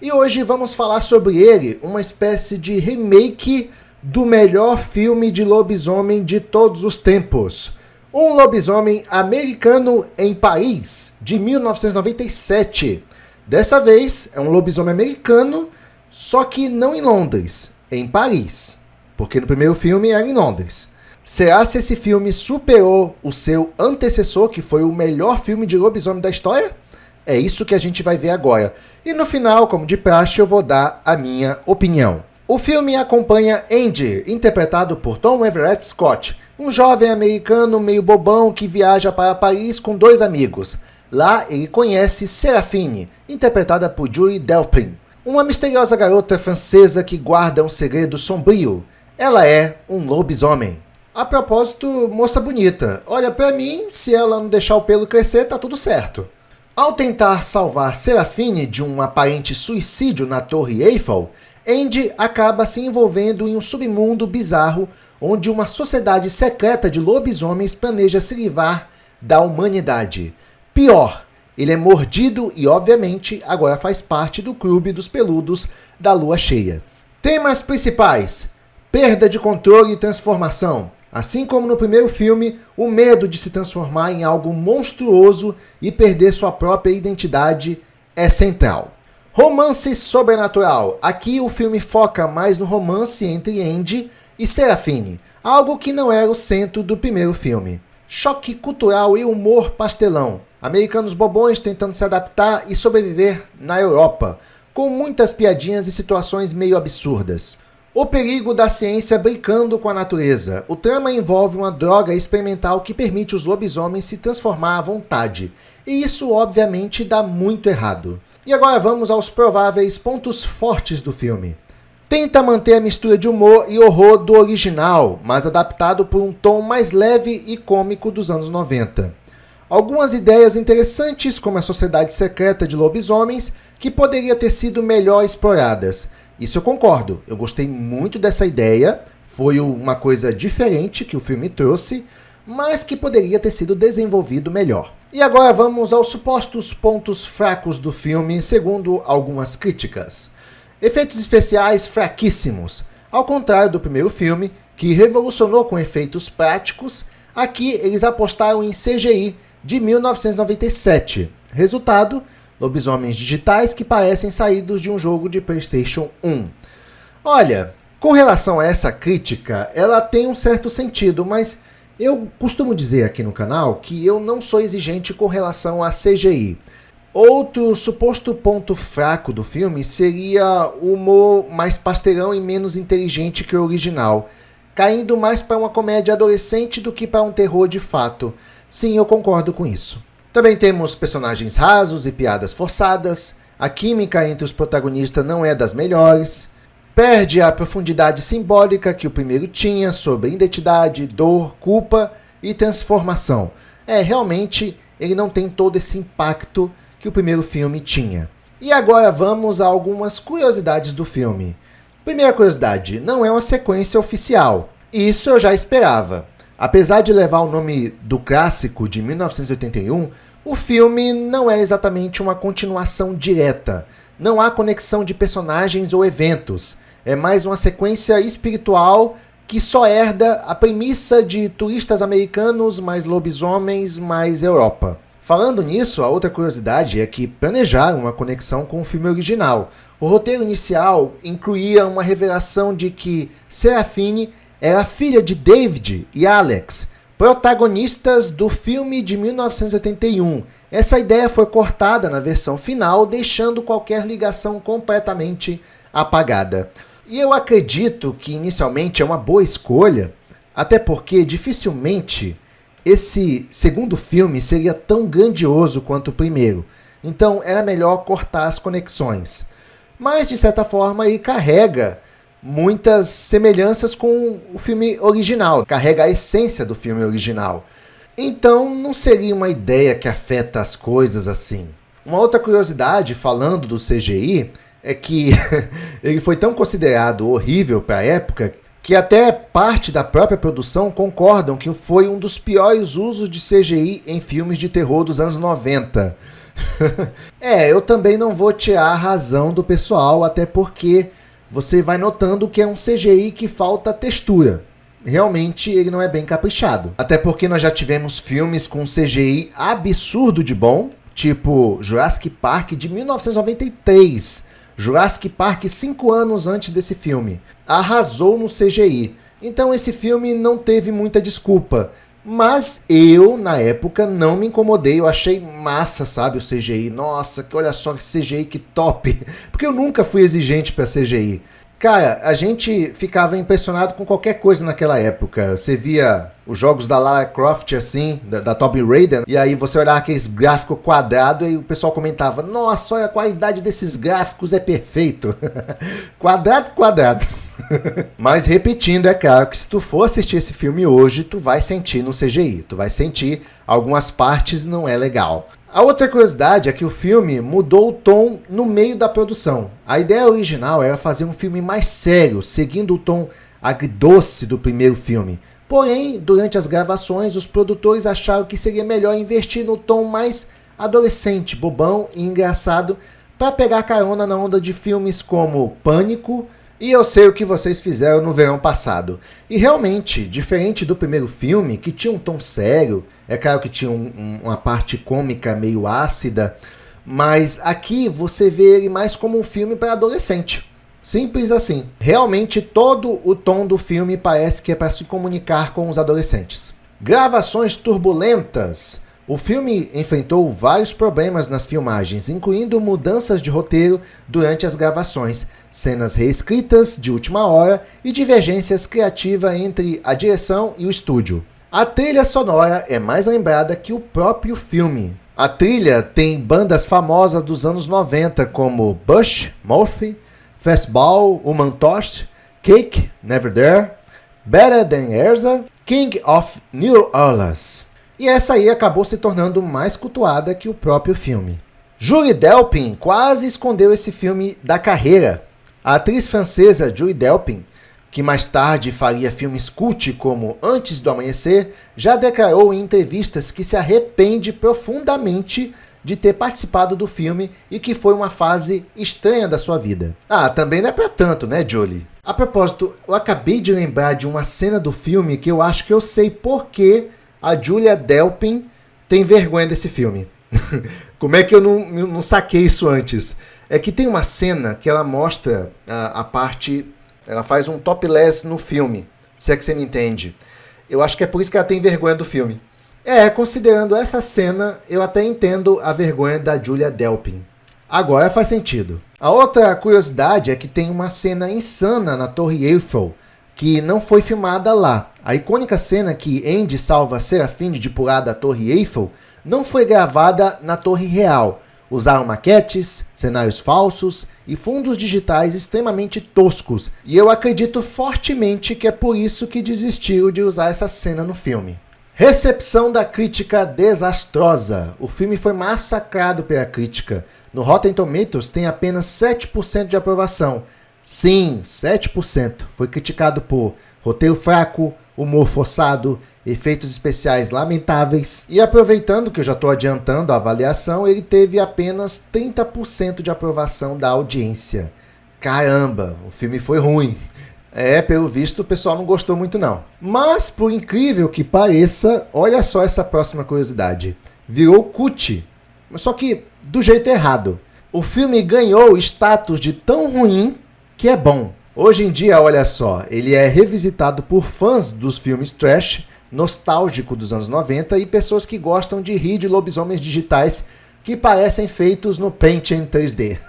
E hoje vamos falar sobre ele, uma espécie de remake do melhor filme de lobisomem de todos os tempos. Um lobisomem americano em Paris, de 1997. Dessa vez é um lobisomem americano, só que não em Londres, em Paris. Porque no primeiro filme era em Londres. Será se esse filme superou o seu antecessor, que foi o melhor filme de lobisomem da história? É isso que a gente vai ver agora. E no final, como de praxe, eu vou dar a minha opinião. O filme acompanha Andy, interpretado por Tom Everett Scott, um jovem americano meio bobão que viaja para Paris com dois amigos. Lá ele conhece Seraphine, interpretada por Julie Delpy, uma misteriosa garota francesa que guarda um segredo sombrio. Ela é um lobisomem. A propósito, moça bonita, olha pra mim, se ela não deixar o pelo crescer, tá tudo certo. Ao tentar salvar Seraphine de um aparente suicídio na Torre Eiffel, Andy acaba se envolvendo em um submundo bizarro onde uma sociedade secreta de lobisomens planeja se livrar da humanidade. Pior, ele é mordido e, obviamente, agora faz parte do clube dos peludos da lua cheia. Temas principais: perda de controle e transformação. Assim como no primeiro filme, o medo de se transformar em algo monstruoso e perder sua própria identidade é central. Romance sobrenatural. Aqui o filme foca mais no romance entre Andy e Seraphine, algo que não era o centro do primeiro filme. Choque cultural e humor pastelão. Americanos bobões tentando se adaptar e sobreviver na Europa, com muitas piadinhas e situações meio absurdas. O perigo da ciência brincando com a natureza. O trama envolve uma droga experimental que permite os lobisomens se transformar à vontade. E isso, obviamente, dá muito errado. E agora vamos aos prováveis pontos fortes do filme. Tenta manter a mistura de humor e horror do original, mas adaptado por um tom mais leve e cômico dos anos 90. Algumas ideias interessantes, como a sociedade secreta de lobisomens, que poderia ter sido melhor exploradas. Isso eu concordo, eu gostei muito dessa ideia, foi uma coisa diferente que o filme trouxe, mas que poderia ter sido desenvolvido melhor. E agora vamos aos supostos pontos fracos do filme, segundo algumas críticas. Efeitos especiais fraquíssimos. Ao contrário do primeiro filme, que revolucionou com efeitos práticos, aqui eles apostaram em CGI de 1997. Resultado: lobisomens digitais que parecem saídos de um jogo de PlayStation 1. Olha, com relação a essa crítica, ela tem um certo sentido, mas eu costumo dizer aqui no canal que eu não sou exigente com relação a CGI. Outro suposto ponto fraco do filme seria o humor mais pastelão e menos inteligente que o original, caindo mais para uma comédia adolescente do que para um terror de fato. Sim, eu concordo com isso. Também temos personagens rasos e piadas forçadas, a química entre os protagonistas não é das melhores, perde a profundidade simbólica que o primeiro tinha sobre identidade, dor, culpa e transformação. Realmente ele não tem todo esse impacto que o primeiro filme tinha. E agora vamos a algumas curiosidades do filme. Primeira curiosidade, não é uma sequência oficial. Isso eu já esperava. Apesar de levar o nome do clássico de 1981, o filme não é exatamente uma continuação direta. Não há conexão de personagens ou eventos. É mais uma sequência espiritual que só herda a premissa de turistas americanos mais lobisomens mais Europa. Falando nisso, a outra curiosidade é que planejaram uma conexão com o filme original. O roteiro inicial incluía uma revelação de que Seraphine era filha de David e Alex, protagonistas do filme de 1981. Essa ideia foi cortada na versão final, deixando qualquer ligação completamente apagada. E eu acredito que inicialmente é uma boa escolha, até porque dificilmente esse segundo filme seria tão grandioso quanto o primeiro. Então era melhor cortar as conexões. Mas de certa forma ele carrega muitas semelhanças com o filme original, carrega a essência do filme original. Então não seria uma ideia que afeta as coisas assim. Uma outra curiosidade, falando do CGI, é que ele foi tão considerado horrível para a época que até parte da própria produção concordam que foi um dos piores usos de CGI em filmes de terror dos anos 90. Eu também não vou tirar a razão do pessoal, até porque você vai notando que é um CGI que falta textura. Realmente ele não é bem caprichado. Até porque nós já tivemos filmes com CGI absurdo de bom, tipo Jurassic Park de 1993. Jurassic Park 5 anos antes desse filme. Arrasou no CGI. Então esse filme não teve muita desculpa. Mas eu, na época, não me incomodei. Eu achei massa, sabe, o CGI. Nossa, que olha só que CGI, que top. Porque eu nunca fui exigente pra CGI. Cara, a gente ficava impressionado com qualquer coisa naquela época. Você via os jogos da Lara Croft, assim, da Tomb Raider, e aí você olhava aqueles gráficos quadrados e o pessoal comentava: nossa, olha a qualidade desses gráficos, é perfeito. Quadrado. Mas repetindo, é claro que se tu for assistir esse filme hoje, tu vai sentir no CGI. Tu vai sentir algumas partes não é legal. A outra curiosidade é que o filme mudou o tom no meio da produção. A ideia original era fazer um filme mais sério, seguindo o tom agridoce do primeiro filme. Porém, durante as gravações, os produtores acharam que seria melhor investir no tom mais adolescente, bobão e engraçado, para pegar carona na onda de filmes como Pânico e Eu Sei O Que Vocês Fizeram no Verão Passado. E realmente, diferente do primeiro filme, que tinha um tom sério, é claro que tinha uma parte cômica meio ácida, mas aqui você vê ele mais como um filme para adolescente. Simples assim. Realmente todo o tom do filme parece que é para se comunicar com os adolescentes. Gravações turbulentas. O filme enfrentou vários problemas nas filmagens, incluindo mudanças de roteiro durante as gravações, cenas reescritas de última hora e divergências criativas entre a direção e o estúdio. A trilha sonora é mais lembrada que o próprio filme. A trilha tem bandas famosas dos anos 90 como Bush, Murphy, Fastball, Human Torch, Cake, Never There, Better Than Erza, King of New Orleans. E essa aí acabou se tornando mais cultuada que o próprio filme. Julie Delpy quase escondeu esse filme da carreira. A atriz francesa Julie Delpy, que mais tarde faria filmes cult como Antes do Amanhecer, já declarou em entrevistas que se arrepende profundamente de ter participado do filme e que foi uma fase estranha da sua vida. Também não é pra tanto, né, Julie? A propósito, eu acabei de lembrar de uma cena do filme que eu acho que eu sei por que a Julia Delpy tem vergonha desse filme. Como é que eu não saquei isso antes? É que tem uma cena que ela mostra a parte... Ela faz um topless no filme, se é que você me entende. Eu acho que é por isso que ela tem vergonha do filme. Considerando essa cena, eu até entendo a vergonha da Julia Delpy. Agora faz sentido. A outra curiosidade é que tem uma cena insana na Torre Eiffel, que não foi filmada lá. A icônica cena que Andy salva Serafine de pular da Torre Eiffel não foi gravada na Torre Real. Usaram maquetes, cenários falsos e fundos digitais extremamente toscos. E eu acredito fortemente que é por isso que desistiu de usar essa cena no filme. Recepção da crítica desastrosa. O filme foi massacrado pela crítica. No Rotten Tomatoes tem apenas 7% de aprovação. Sim, 7%. Foi criticado por roteiro fraco, humor forçado, efeitos especiais lamentáveis. E aproveitando que eu já estou adiantando a avaliação, ele teve apenas 30% de aprovação da audiência. Caramba, o filme foi ruim. Pelo visto o pessoal não gostou muito não. Mas, por incrível que pareça, olha só essa próxima curiosidade. Virou cult, mas só que do jeito errado. O filme ganhou status de tão ruim que é bom. Hoje em dia, olha só, ele é revisitado por fãs dos filmes trash, nostálgico dos anos 90 e pessoas que gostam de rir de lobisomens digitais que parecem feitos no Paint em 3D.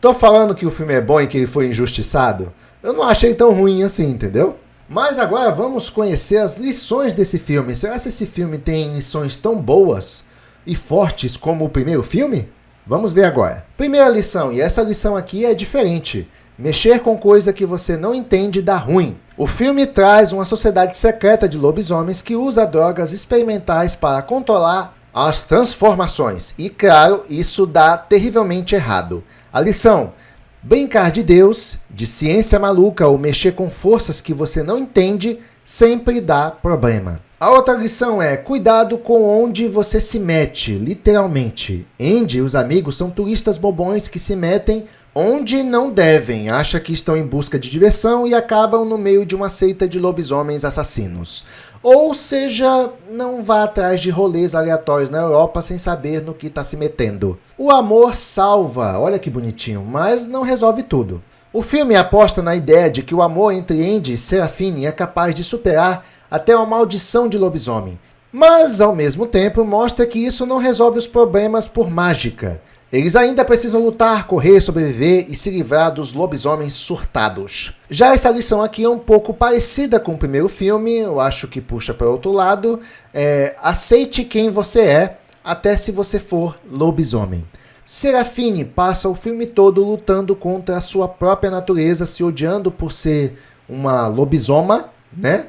Tô falando que o filme é bom e que ele foi injustiçado? Eu não achei tão ruim assim, entendeu? Mas agora vamos conhecer as lições desse filme. Será que esse filme tem lições tão boas e fortes como o primeiro filme? Vamos ver agora. Primeira lição, e essa lição aqui é diferente. Mexer com coisa que você não entende dá ruim. O filme traz uma sociedade secreta de lobisomens que usa drogas experimentais para controlar as transformações. E claro, isso dá terrivelmente errado. A lição: brincar de Deus, de ciência maluca ou mexer com forças que você não entende sempre dá problema. A outra lição é: cuidado com onde você se mete, literalmente. Andy e os amigos são turistas bobões que se metem onde não devem, acham que estão em busca de diversão e acabam no meio de uma seita de lobisomens assassinos. Ou seja, não vá atrás de rolês aleatórios na Europa sem saber no que está se metendo. O amor salva, olha que bonitinho, mas não resolve tudo. O filme aposta na ideia de que o amor entre Andy e Serafine é capaz de superar até uma maldição de lobisomem. Mas, ao mesmo tempo, mostra que isso não resolve os problemas por mágica. Eles ainda precisam lutar, correr, sobreviver e se livrar dos lobisomens surtados. Já essa lição aqui é um pouco parecida com o primeiro filme, eu acho que puxa para outro lado. Aceite quem você é, até se você for lobisomem. Serafine passa o filme todo lutando contra a sua própria natureza, se odiando por ser uma lobisoma, né?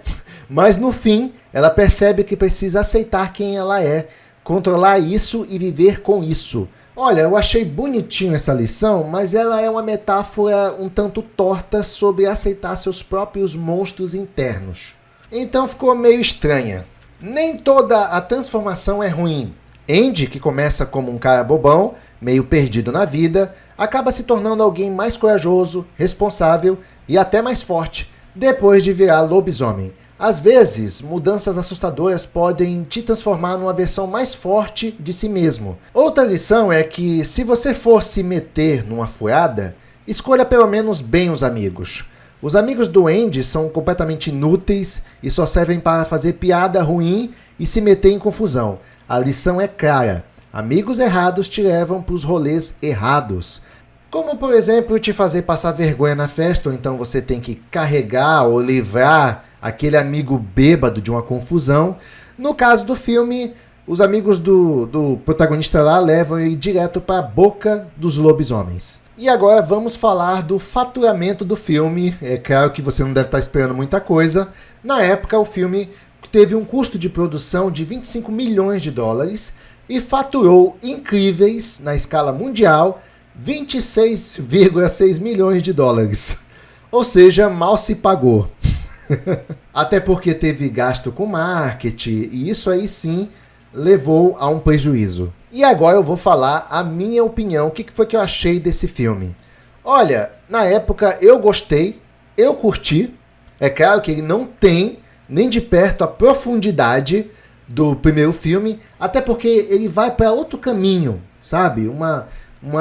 Mas no fim, ela percebe que precisa aceitar quem ela é, controlar isso e viver com isso. Olha, eu achei bonitinho essa lição, mas ela é uma metáfora um tanto torta sobre aceitar seus próprios monstros internos. Então ficou meio estranha. Nem toda a transformação é ruim. Andy, que começa como um cara bobão, meio perdido na vida, acaba se tornando alguém mais corajoso, responsável e até mais forte, depois de virar lobisomem. Às vezes, mudanças assustadoras podem te transformar numa versão mais forte de si mesmo. Outra lição é que, se você for se meter numa furada, escolha pelo menos bem os amigos. Os amigos do Andy são completamente inúteis e só servem para fazer piada ruim e se meter em confusão. A lição é clara: amigos errados te levam para os rolês errados. Como, por exemplo, te fazer passar vergonha na festa, ou então você tem que carregar ou livrar aquele amigo bêbado de uma confusão. No caso do filme, os amigos do protagonista lá levam ele direto para a boca dos lobisomens. E agora vamos falar do faturamento do filme. É claro que você não deve estar esperando muita coisa. Na época, o filme teve um custo de produção de 25 milhões de dólares e faturou incríveis, na escala mundial, 26,6 milhões de dólares. Ou seja, mal se pagou. Até porque teve gasto com marketing e isso aí sim levou a um prejuízo. E agora eu vou falar a minha opinião, o que foi que eu achei desse filme. Olha, na época eu gostei, eu curti. É claro que ele não tem nem de perto a profundidade do primeiro filme, até porque ele vai para outro caminho, sabe? Uma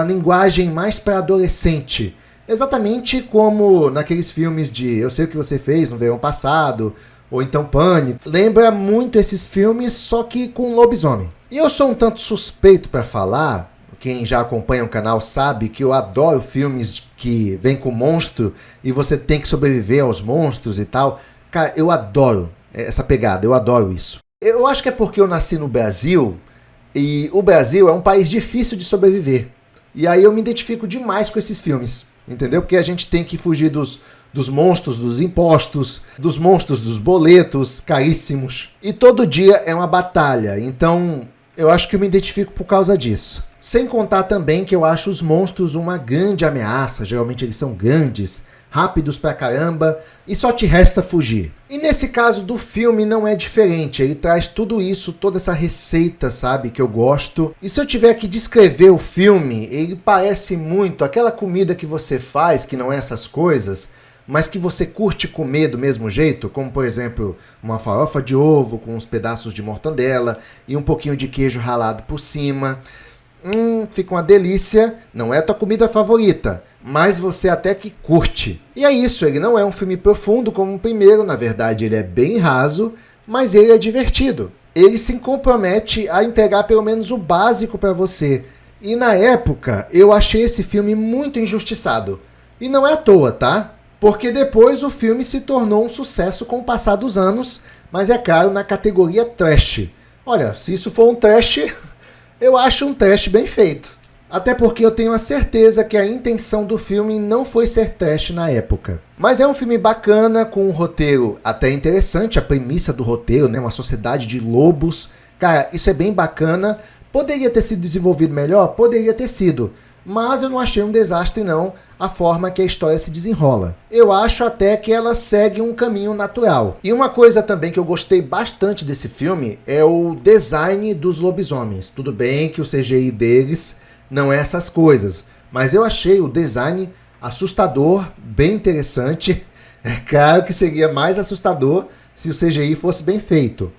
linguagem mais para adolescente. Exatamente como naqueles filmes de Eu Sei O Que Você Fez no verão passado, ou então Pânico. Lembra muito esses filmes, só que com lobisomem. E eu sou um tanto suspeito para falar, quem já acompanha o canal sabe que eu adoro filmes que vem com monstro e você tem que sobreviver aos monstros e tal. Cara, eu adoro essa pegada, eu adoro isso. Eu acho que é porque eu nasci no Brasil e o Brasil é um país difícil de sobreviver. E aí eu me identifico demais com esses filmes. Entendeu? Porque a gente tem que fugir dos monstros dos impostos, dos monstros dos boletos caríssimos. E todo dia é uma batalha. Então, eu acho que eu me identifico por causa disso. Sem contar também que eu acho os monstros uma grande ameaça. Geralmente eles são grandes, rápidos pra caramba, e só te resta fugir. E nesse caso do filme não é diferente, ele traz tudo isso, toda essa receita, sabe, que eu gosto. E se eu tiver que descrever o filme, ele parece muito aquela comida que você faz, que não é essas coisas, mas que você curte comer do mesmo jeito, como por exemplo, uma farofa de ovo com uns pedaços de mortandela e um pouquinho de queijo ralado por cima. Fica uma delícia, não é a tua comida favorita, mas você até que curte. E é isso, ele não é um filme profundo como o primeiro, na verdade ele é bem raso, mas ele é divertido. Ele se compromete a entregar pelo menos o básico para você. E na época, eu achei esse filme muito injustiçado. E não é à toa, tá? Porque depois o filme se tornou um sucesso com o passar dos anos, mas é claro, na categoria trash. Olha, se isso for um trash... eu acho um trash bem feito. Até porque eu tenho a certeza que a intenção do filme não foi ser trash na época. Mas é um filme bacana, com um roteiro até interessante, a premissa do roteiro, né? Uma sociedade de lobos. Cara, isso é bem bacana. Poderia ter sido desenvolvido melhor? Poderia ter sido. mas eu não achei um desastre não a forma que a história se desenrola. Eu acho até que ela segue um caminho natural. E uma coisa também que eu gostei bastante desse filme é o design dos lobisomens. Tudo bem que o CGI deles não é essas coisas, mas eu achei o design assustador, bem interessante. É claro que seria mais assustador se o CGI fosse bem feito.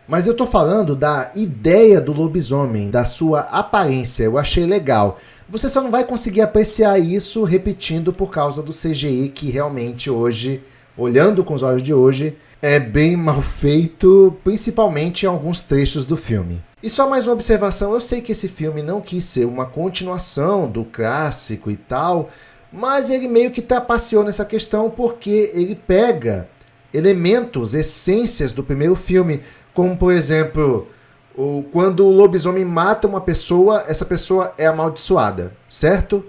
Mas eu tô falando da ideia do lobisomem, da sua aparência, eu achei legal. Você só não vai conseguir apreciar isso repetindo por causa do CGI, que realmente hoje, olhando com os olhos de hoje, é bem mal feito, principalmente em alguns trechos do filme. E só mais uma observação, eu sei que esse filme não quis ser uma continuação do clássico e tal, mas ele meio que trapaceou nessa questão porque ele pega elementos, essências do primeiro filme, como por exemplo, quando o lobisomem mata uma pessoa, essa pessoa é amaldiçoada, certo?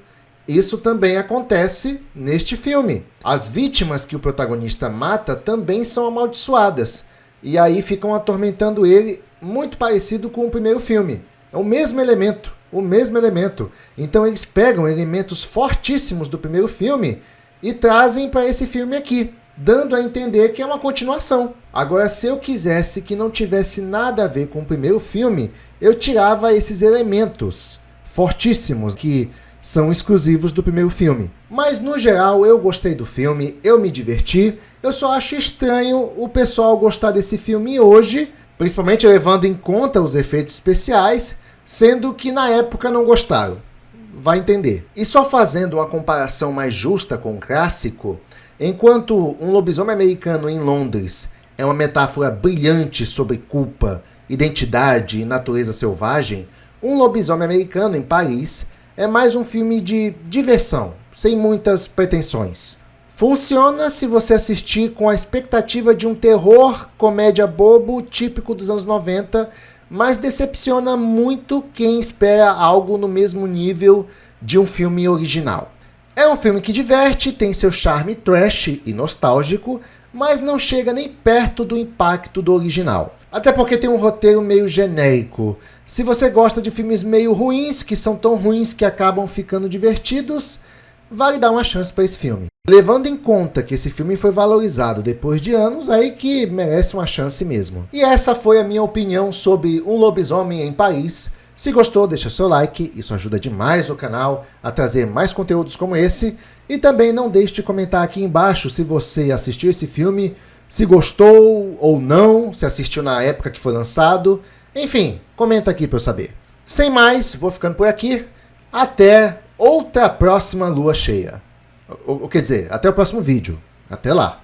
Isso também acontece neste filme. As vítimas que o protagonista mata também são amaldiçoadas, e aí ficam atormentando ele, muito parecido com o primeiro filme. É o mesmo elemento, o mesmo elemento. Então eles pegam elementos fortíssimos do primeiro filme e trazem para esse filme aqui, dando a entender que é uma continuação. Agora, se eu quisesse que não tivesse nada a ver com o primeiro filme, eu tirava esses elementos fortíssimos que são exclusivos do primeiro filme. Mas, no geral, eu gostei do filme, eu me diverti. Eu só acho estranho o pessoal gostar desse filme hoje, principalmente levando em conta os efeitos especiais, sendo que na época não gostaram. Vai entender. E só fazendo uma comparação mais justa com o clássico, enquanto Um Lobisomem Americano em Londres é uma metáfora brilhante sobre culpa, identidade e natureza selvagem, Um Lobisomem Americano em Paris é mais um filme de diversão, sem muitas pretensões. Funciona se você assistir com a expectativa de um terror, comédia bobo, típico dos anos 90, mas decepciona muito quem espera algo no mesmo nível de um filme original. É um filme que diverte, tem seu charme trash e nostálgico, mas não chega nem perto do impacto do original. Até porque tem um roteiro meio genérico. Se você gosta de filmes meio ruins, que são tão ruins que acabam ficando divertidos, vale dar uma chance para esse filme. Levando em conta que esse filme foi valorizado depois de anos, aí que merece uma chance mesmo. E essa foi a minha opinião sobre Um Lobisomem em Paris. Se gostou, deixa seu like, isso ajuda demais o canal a trazer mais conteúdos como esse. E também não deixe de comentar aqui embaixo se você assistiu esse filme, se gostou ou não, se assistiu na época que foi lançado. Enfim, comenta aqui para eu saber. Sem mais, vou ficando por aqui. Até outra próxima lua cheia. Quer dizer, até o próximo vídeo. Até lá!